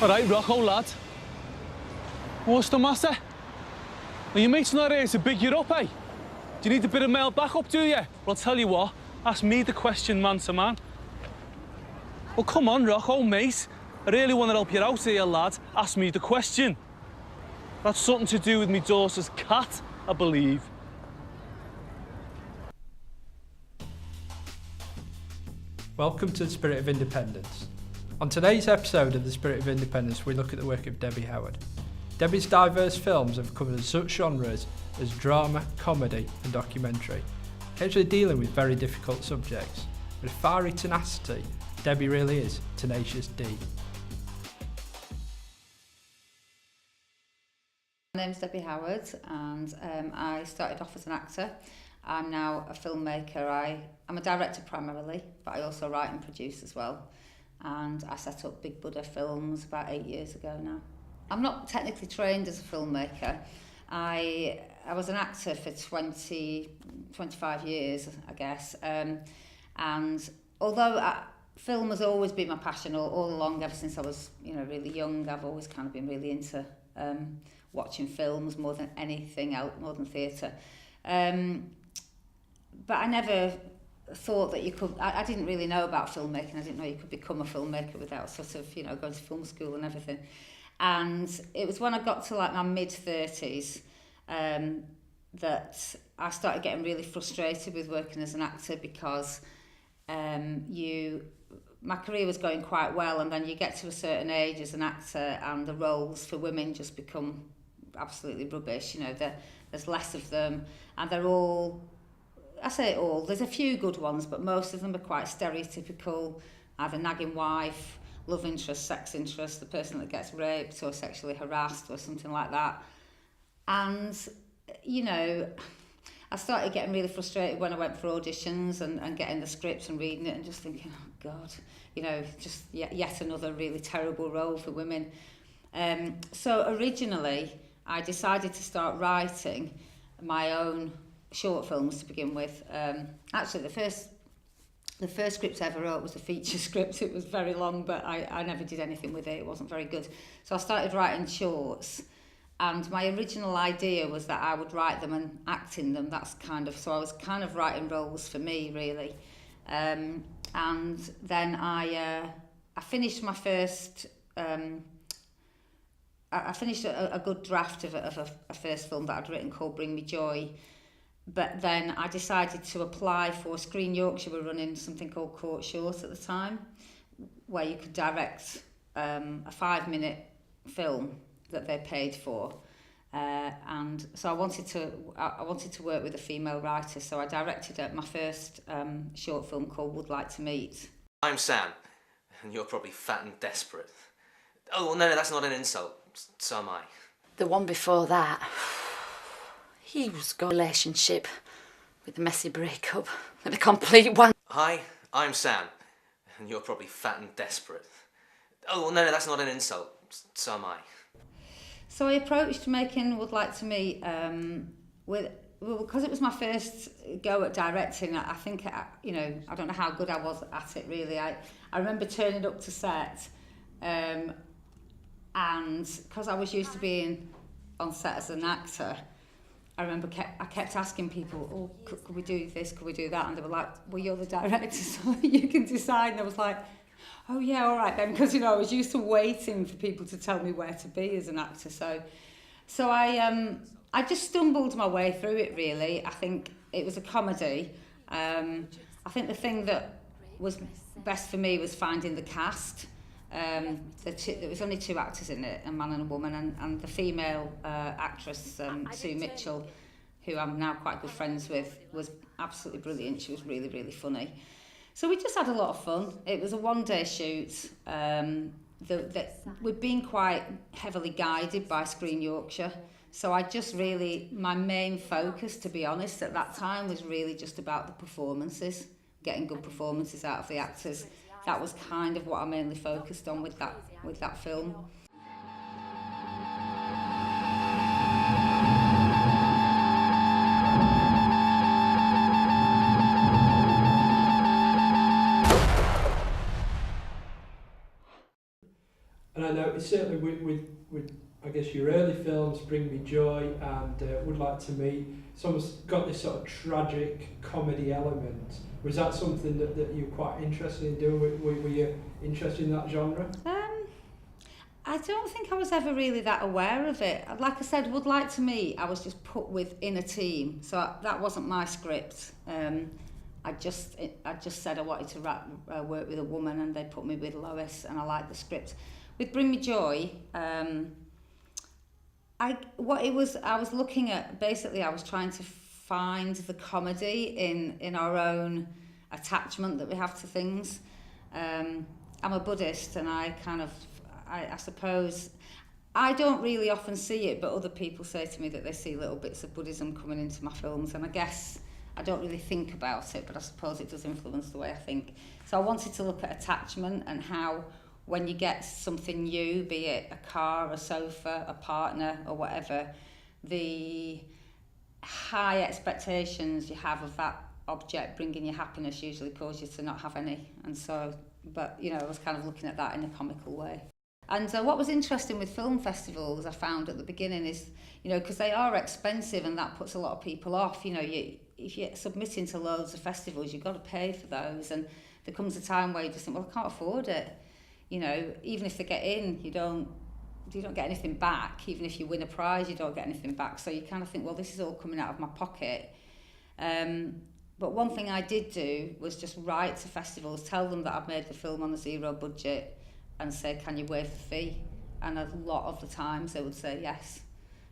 All right, Rocco, lad. What's the matter? Are your mates not here to big you up, eh? Do you need a bit of male backup, do you? Well, I'll tell you what, ask me the question man to man. Well, come on, Rocco, mate. I really want to help you out here, lad. Ask me the question. That's something to do with me daughter's cat, I believe. Welcome to The Spirit of Independence. On today's episode of The Spirit of Independence, we look at the work of Debbie Howard. Debbie's diverse films have covered such genres as drama, comedy and documentary, occasionally dealing with very difficult subjects. With fiery tenacity, Debbie really is Tenacious D. My name's Debbie Howard and I started off as an actor. I'm now a filmmaker. I'm a director primarily, but I also write and produce as well. And I set up Big Buddha Films about 8 years ago now. I'm not technically trained as a filmmaker. I was an actor for 25 years, I guess. And although film has always been my passion all along, ever since I was really young, I've always kind of been really into watching films more than anything else, more than theatre. But I never thought that you could, I didn't really know about filmmaking. I didn't know you could become a filmmaker without sort of, going to film school and everything. And it was when I got to like my mid-30s that I started getting really frustrated with working as an actor because my career was going quite well, and then you get to a certain age as an actor and the roles for women just become absolutely rubbish. There's less of them, and they're all, I say all, there's a few good ones, but most of them are quite stereotypical, either nagging wife, love interest, sex interest, the person that gets raped or sexually harassed or something like that. And, I started getting really frustrated when I went for auditions and getting the scripts and reading it and just thinking, oh God, just yet another really terrible role for women. So originally, I decided to start writing my own short films to begin with. Actually, the first script I ever wrote was a feature script. It was very long, but I never did anything with it. It wasn't very good. So I started writing shorts, and my original idea was that I would write them and act in them. So I was kind of writing roles for me, really. And then I finished my first. I finished a good draft of a first film that I'd written called Bring Me Joy. But then I decided to apply for Screen Yorkshire. Were running something called Court Short at the time, where you could direct a 5-minute film that they paid for, and so I wanted to work with a female writer. So I directed my first short film called Would Like to Meet. I'm Sam, and you're probably fat and desperate. Oh no, that's not an insult. So am I. The one before that. He was got a relationship with a messy breakup with a complete one. Hi, I'm Sam, and you're probably fat and desperate. Oh no, that's not an insult. So am I. So I approached making Would Like to Meet because it was my first go at directing. I think I don't know how good I was at it really. I remember turning up to set, and because I was used to being on set as an actor. I remember I kept asking people, oh, could we do this, could we do that? And they were like, well, you're the director, so you can decide. And I was like, oh yeah, all right then, because I was used to waiting for people to tell me where to be as an actor. So I just stumbled my way through it really. I think it was a comedy. I think the thing that was best for me was finding the cast. There was only 2 actors in it, a man and a woman, and the female actress, Sue Mitchell, who I'm now quite good friends with, was absolutely brilliant. She was really, really funny. So we just had a lot of fun. It was a 1-day shoot. We'd been quite heavily guided by Screen Yorkshire. So my main focus, to be honest, at that time was really just about the performances, getting good performances out of the actors. That was kind of what I mainly focused on with that film. And I noticed certainly with I guess your early films, Bring Me Joy and Would Like to Meet, it's almost got this sort of tragic comedy element. Was that something that you're quite interested in doing? Were you interested in that genre? I don't think I was ever really that aware of it. Like I said, Would Like to Meet, I was just put within a team, so that wasn't my script. I just said I wanted to work with a woman, and they put me with Lois, and I liked the script. With Bring Me Joy, I was looking at, basically I was trying to find the comedy in our own attachment that we have to things. I'm a Buddhist, and I suppose I don't really often see it, but other people say to me that they see little bits of Buddhism coming into my films, and I guess I don't really think about it, but I suppose it does influence the way I think. So I wanted to look at attachment and how when you get something new, be it a car, a sofa, a partner or whatever, the high expectations you have of that object bringing you happiness usually cause you to not have any. And so, but I was kind of looking at that in a comical way. And what was interesting with film festivals, I found at the beginning, is, because they are expensive and that puts a lot of people off. If you're submitting to loads of festivals, you've got to pay for those. And there comes a time where you just think, well, I can't afford it. Even if they get in, you don't get anything back. Even if you win a prize, you don't get anything back. So you kind of think, well, this is all coming out of my pocket. But one thing I did do was just write to festivals, tell them that I've made the film on a zero budget, and say, can you waive the fee? And a lot of the times they would say yes.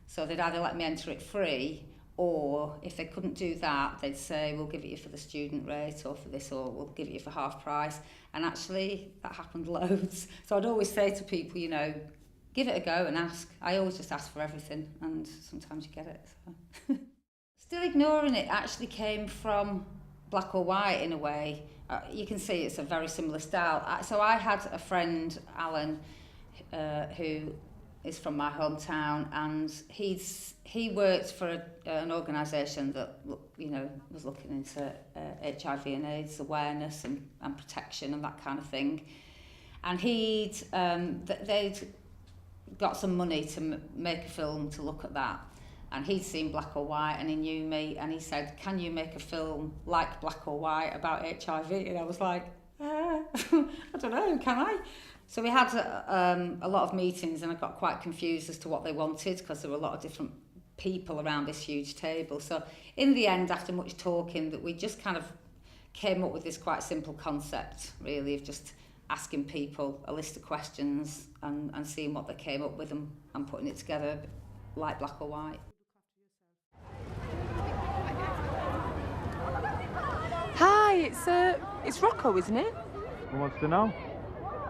So they'd either let me enter it free, or if they couldn't do that, they'd say, we'll give it you for the student rate, or for this, or we'll give it you for half price. And actually, that happened loads. So I'd always say to people, give it a go and ask. I always just ask for everything, and sometimes you get it. So. Still Ignoring It actually came from Black or White in a way. You can see it's a very similar style. So I had a friend, Alan, who is from my hometown, and he worked for an organisation that was looking into HIV and AIDS awareness and protection and that kind of thing. And they'd got some money to make a film to look at that. And he'd seen Black or White, and he knew me, and he said, can you make a film like Black or White about HIV? And I was like, I don't know, can I? So we had a lot of meetings, and I got quite confused as to what they wanted, because there were a lot of different people around this huge table. So in the end, after much talking, that we just kind of came up with this quite simple concept, really, of just asking people a list of questions and seeing what they came up with and putting it together like Black or White. Hi, it's Rocco, isn't it? Who wants to know?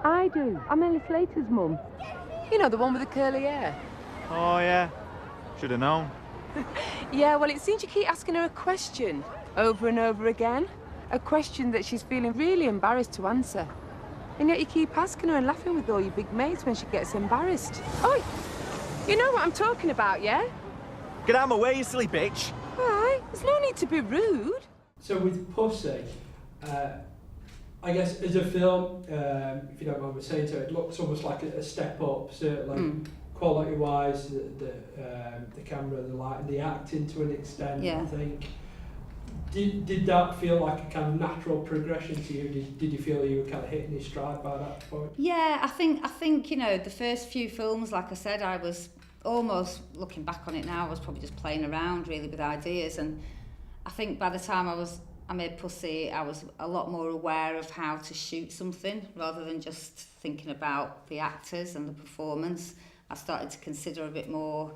I do. I'm Ellie Slater's mum. The one with the curly hair. Oh, yeah. Should have known. Yeah, well, it seems you keep asking her a question over and over again. A question that she's feeling really embarrassed to answer. And yet you keep asking her and laughing with all your big mates when she gets embarrassed. Oh, you know what I'm talking about, yeah? Get out of my way, you silly bitch. All right, there's no need to be rude. So with Pussy, I guess as a film, if you don't mind me saying so, it looks almost like a step up, certainly quality-wise, the camera, the light, the acting to an extent. Yeah. I think. Did that feel like a kind of natural progression to you? Did you feel you were kind of hitting your stride by that point? Yeah, I think the first few films, like I said, I was almost, looking back on it now, I was probably just playing around really with ideas, and I think by the time I made Pussy, I was a lot more aware of how to shoot something rather than just thinking about the actors and the performance. I started to consider a bit more,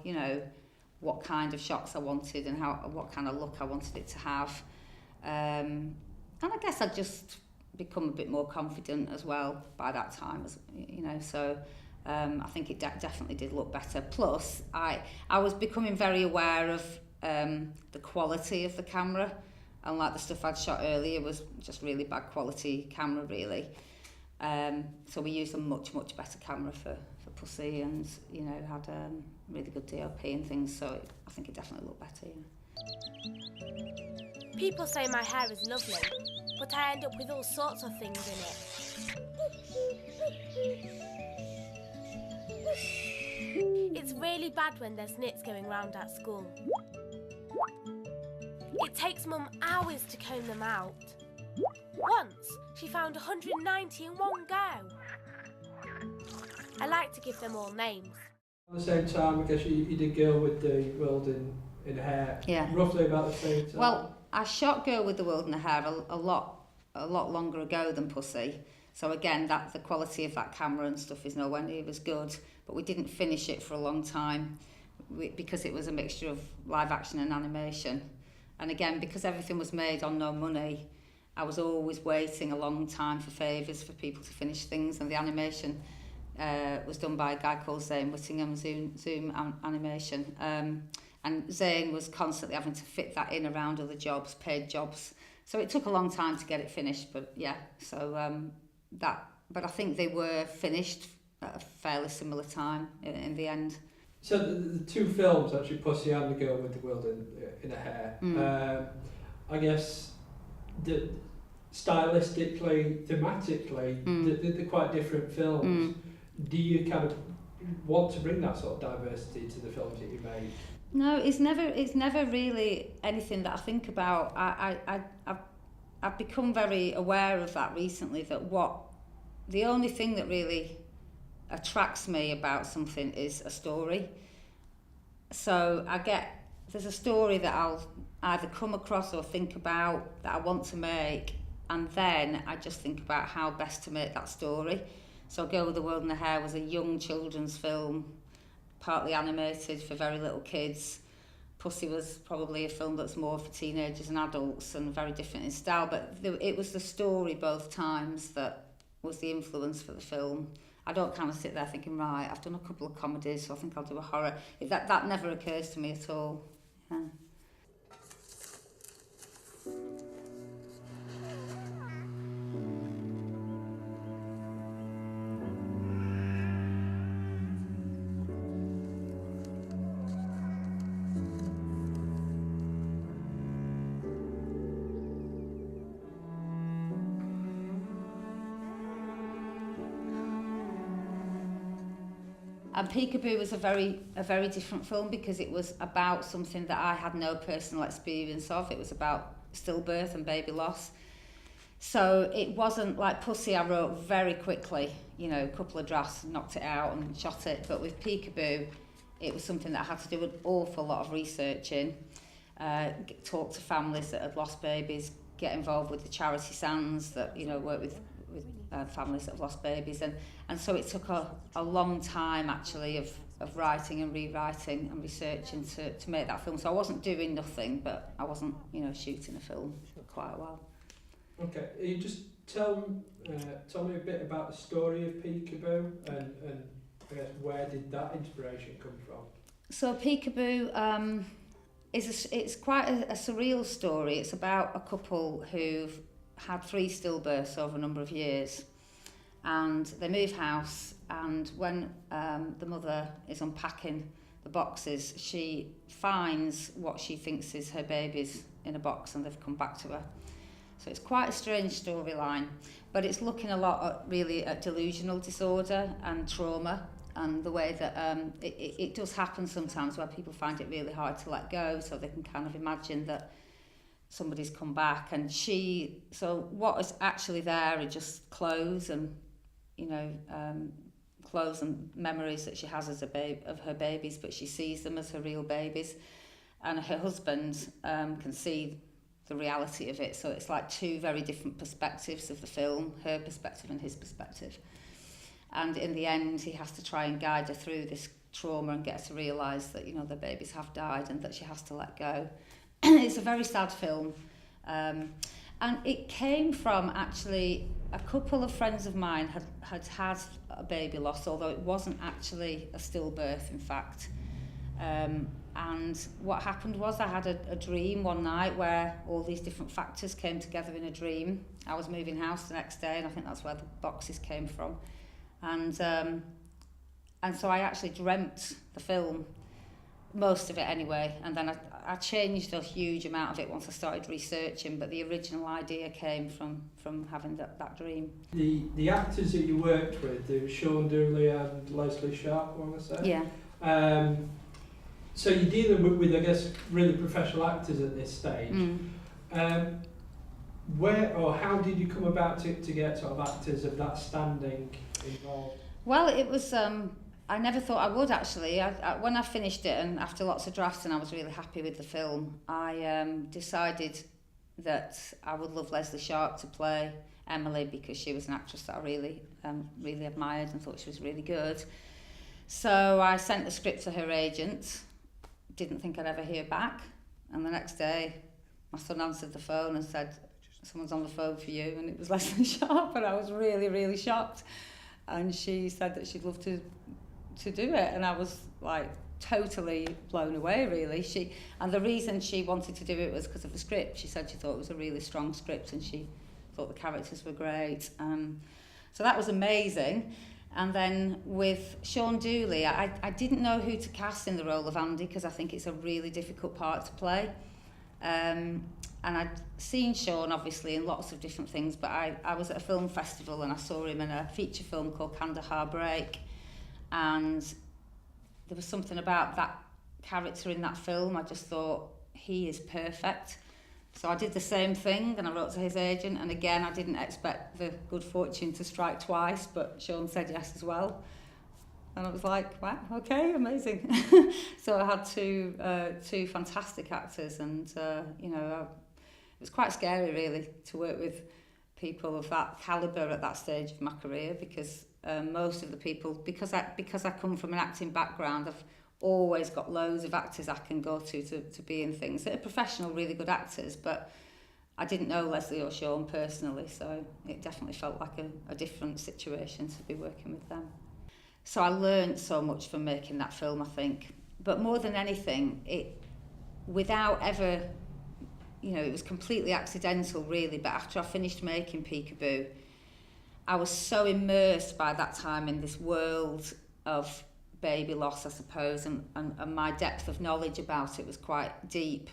what kind of shots I wanted and what kind of look I wanted it to have. And I guess I'd just become a bit more confident as well by that time, so I think it definitely did look better. Plus, I was becoming very aware of the quality of the camera, and like the stuff I'd shot earlier was just really bad quality camera, really. So we used a much better camera for Pussy, and had really good DOP and things, so I think it definitely looked better. Yeah. People say my hair is lovely, but I end up with all sorts of things in it. It's really bad when there's nits going round at school. It takes Mum hours to comb them out. Once, she found 190 in one go. I like to give them all names. At the same time, I guess you did Girl with the World in Hair. Yeah. Roughly about the same time. Well, I shot Girl with the World in the Hair a lot longer ago than Pussy. So again, the quality of that camera and stuff is nowhere near as good. But we didn't finish it for a long time because it was a mixture of live action and animation. And again, because everything was made on no money, I was always waiting a long time for favours for people to finish things, and the animation was done by a guy called Zane Whittingham, Zoom Animation. And Zane was constantly having to fit that in around other jobs, paid jobs. So it took a long time to get it finished, but yeah, so but I think they were finished at a fairly similar time in the end. So the two films, actually, Pussy and The Girl with the World in a Hair, I guess stylistically, thematically, they're quite different films. Do you kind of want to bring that sort of diversity to the films that you make? No, it's never really anything that I think about. I've become very aware of that recently, that the only thing that really attracts me about something is a story. So there's a story that I'll either come across or think about that I want to make, and then I just think about how best to make that story. So Girl with the World in the Hair was a young children's film, partly animated for very little kids. Pussy was probably a film that's more for teenagers and adults and very different in style, but it was the story both times that was the influence for the film. I don't kind of sit there thinking, right, I've done a couple of comedies, so I think I'll do a horror. That never occurs to me at all. Yeah. And Peekaboo was a very different film because it was about something that I had no personal experience of. It was about stillbirth and baby loss. So it wasn't like Pussy, I wrote very quickly, a couple of drafts, knocked it out and shot it. But with Peekaboo, it was something that I had to do an awful lot of research in, talk to families that had lost babies, get involved with the charity Sands that, work with families that have lost babies, and so it took a long time actually of writing and rewriting and researching to make that film. So I wasn't doing nothing, but I wasn't shooting a film for quite a while. Okay, you just tell me a bit about the story of Peekaboo and I guess where did that inspiration come from? So Peekaboo it's quite a surreal story. It's about a couple who've had 3 stillbirths over a number of years, and they move house, and when the mother is unpacking the boxes, she finds what she thinks is her babies in a box, and they've come back to her. So it's quite a strange storyline, but it's looking a lot at delusional disorder and trauma, and the way that it does happen sometimes where people find it really hard to let go, so they can kind of imagine that somebody's come back, and so what is actually there are just clothes and clothes and memories that she has as of her babies, but she sees them as her real babies, and her husband can see the reality of it. So it's like 2 very different perspectives of the film, her perspective and his perspective, and in the end he has to try and guide her through this trauma and get her to realise that the babies have died and that she has to let go. It's a very sad film, and it came from actually a couple of friends of mine had a baby loss, although it wasn't actually a stillbirth, in fact. And what happened was I had a dream one night where all these different factors came together in a dream. I was moving house the next day, and I think that's where the boxes came from. And so I actually dreamt the film, most of it anyway, and then I changed a huge amount of it once I started researching, but the original idea came from having that dream. The actors that you worked with, there was Sean Dooley and Leslie Sharp, I want to say. Yeah. So you're dealing with, I guess, really professional actors at this stage. Where or how did you come about to get sort of actors of that standing involved? Well, it was, I never thought I would actually. When I finished it and after lots of drafts and I was really happy with the film, I decided that I would love Leslie Sharp to play Emily because she was an actress that I really admired and thought she was really good. So I sent the script to her agent, didn't think I'd ever hear back, and the next day my son answered the phone and said, "Someone's on the phone for you," and it was Leslie Sharp, and I was really, really shocked. And she said that she'd love to do it, and I was like totally blown away, really. And the reason she wanted to do it was because of the script. She said she thought it was a really strong script and she thought the characters were great. So that was amazing. And then with Sean Dooley, I didn't know who to cast in the role of Andy because I think it's a really difficult part to play. And I'd seen Sean obviously in lots of different things, but I was at a film festival and I saw him in a feature film called Kandahar Break, and there was something about that character in that film. I just thought he is perfect. So I did the same thing and I wrote to his agent, and again I didn't expect the good fortune to strike twice, but Sean said yes as well. And I was like, wow, okay, amazing. So I had two fantastic actors, and it was quite scary really to work with people of that calibre at that stage of my career, because most of the people, because I come from an acting background, I've always got loads of actors I can go to be in things that are professional, really good actors, but I didn't know Leslie or Sean personally, so it definitely felt like a different situation to be working with them. So I learned so much from making that film, I think. But more than anything, without ever, it was completely accidental really, but after I finished making Peekaboo, I was so immersed by that time in this world of baby loss, I suppose, and my depth of knowledge about it was quite deep.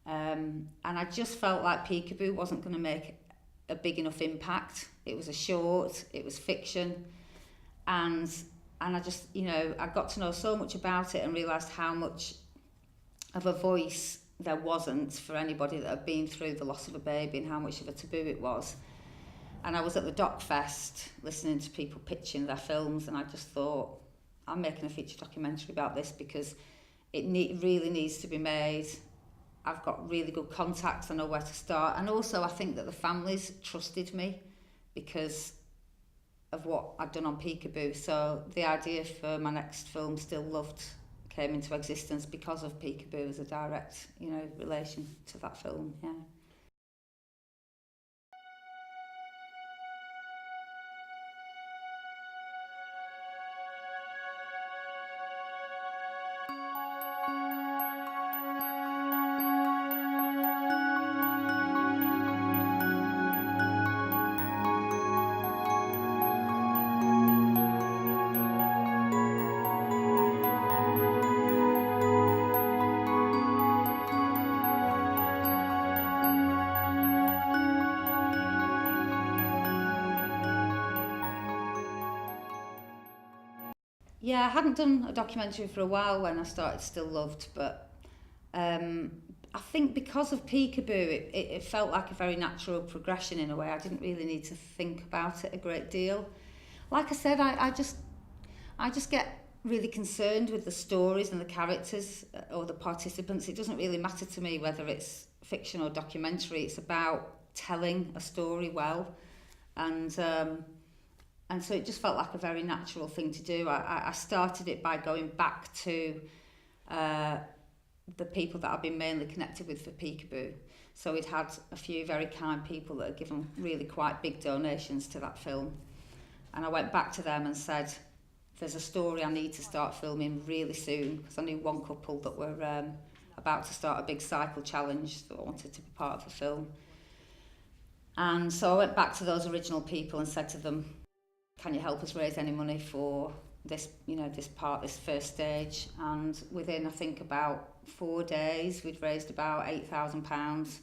And I just felt like Peekaboo wasn't going to make a big enough impact. It was a short, it was fiction, and I just, I got to know so much about it and realised how much of a voice there wasn't for anybody that had been through the loss of a baby, and how much of a taboo it was. And I was at the Doc Fest listening to people pitching their films, and I just thought, I'm making a feature documentary about this because it really needs to be made. I've got really good contacts, I know where to start, and also I think that the families trusted me because of what I'd done on Peekaboo. So the idea for my next film, Still Loved, came into existence because of Peekaboo as a direct, relation to that film, yeah. Yeah, I hadn't done a documentary for a while when I started Still Loved, but I think because of Peekaboo, it felt like a very natural progression in a way. I didn't really need to think about it a great deal. Like I said, I just get really concerned with the stories and the characters or the participants. It doesn't really matter to me whether it's fiction or documentary. It's about telling a story well, and so it just felt like a very natural thing to do. I started it by going back to the people that I've been mainly connected with for Peekaboo. So we'd had a few very kind people that had given really quite big donations to that film. And I went back to them and said, there's a story I need to start filming really soon, because I knew one couple that were about to start a big cycle challenge that wanted to be part of the film. And so I went back to those original people and said to them, can you help us raise any money for this first stage, and within I think about 4 days we'd raised about £8,000.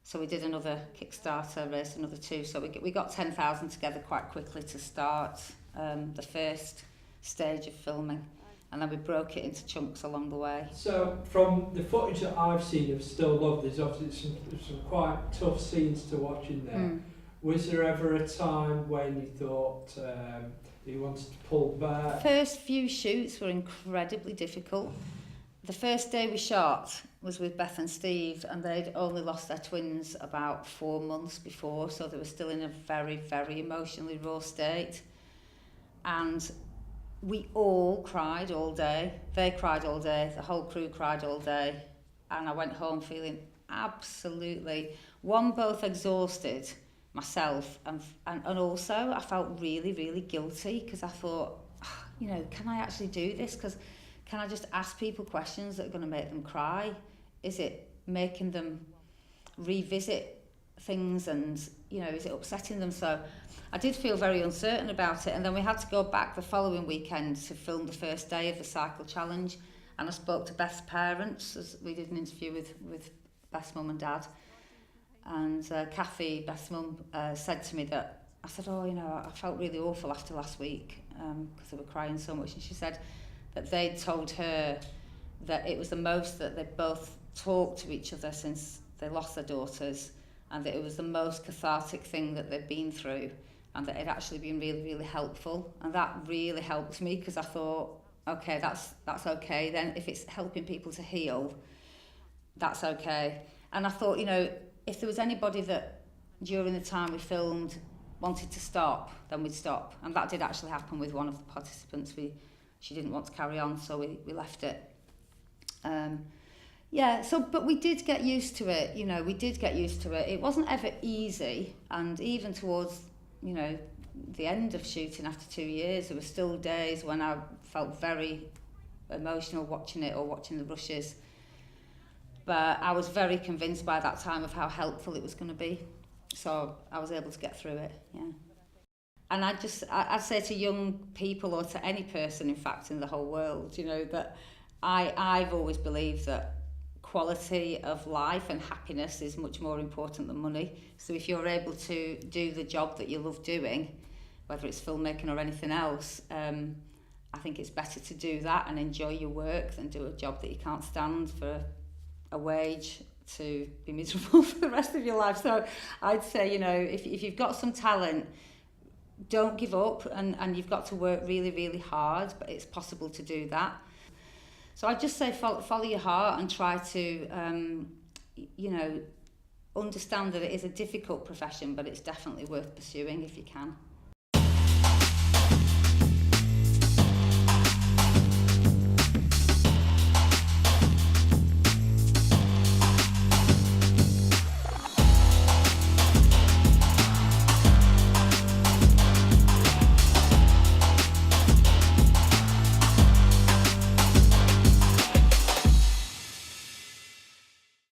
So we did another Kickstarter, raised another 2, so we got 10,000 together quite quickly to start the first stage of filming, and then we broke it into chunks along the way. So from the footage that I've seen of Still Love, there's obviously some quite tough scenes to watch in there. Was there ever a time when you thought that you wanted to pull back? First few shoots were incredibly difficult. The first day we shot was with Beth and Steve, and they'd only lost their twins about 4 months before, so they were still in a very, very emotionally raw state. And we all cried all day. They cried all day, the whole crew cried all day. And I went home feeling absolutely, both exhausted, myself, and also I felt really, really guilty, because I thought, can I actually do this? Because can I just ask people questions that are going to make them cry? Is it making them revisit things, and is it upsetting them? So I did feel very uncertain about it, and then we had to go back the following weekend to film the first day of the cycle challenge, and I spoke to Beth's parents, as we did an interview with Beth's mum and dad, and Kathy, Beth's mum, said to me that, I said, I felt really awful after last week because they were crying so much, and she said that they'd told her that it was the most that they'd both talked to each other since they lost their daughters, and that it was the most cathartic thing that they'd been through, and that it had actually been really, really helpful. And that really helped me, because I thought, okay, that's okay then. If it's helping people to heal, that's okay. And I thought, if there was anybody that during the time we filmed wanted to stop, then we'd stop. And that did actually happen with one of the participants. She didn't want to carry on, so we left it. But we did get used to it, we did get used to it. It wasn't ever easy, and even towards, the end of shooting after 2 years, there were still days when I felt very emotional watching it, or watching the rushes. But I was very convinced by that time of how helpful it was going to be. So I was able to get through it, And I'd say to young people, or to any person, in fact, in the whole world, that I've always believed that quality of life and happiness is much more important than money. So if you're able to do the job that you love doing, whether it's filmmaking or anything else, I think it's better to do that and enjoy your work than do a job that you can't stand for a wage to be miserable for the rest of your life. So I'd say, if you've got some talent, don't give up, and you've got to work really, really hard, but it's possible to do that. So I just say follow your heart, and try to, understand that it is a difficult profession, but it's definitely worth pursuing if you can.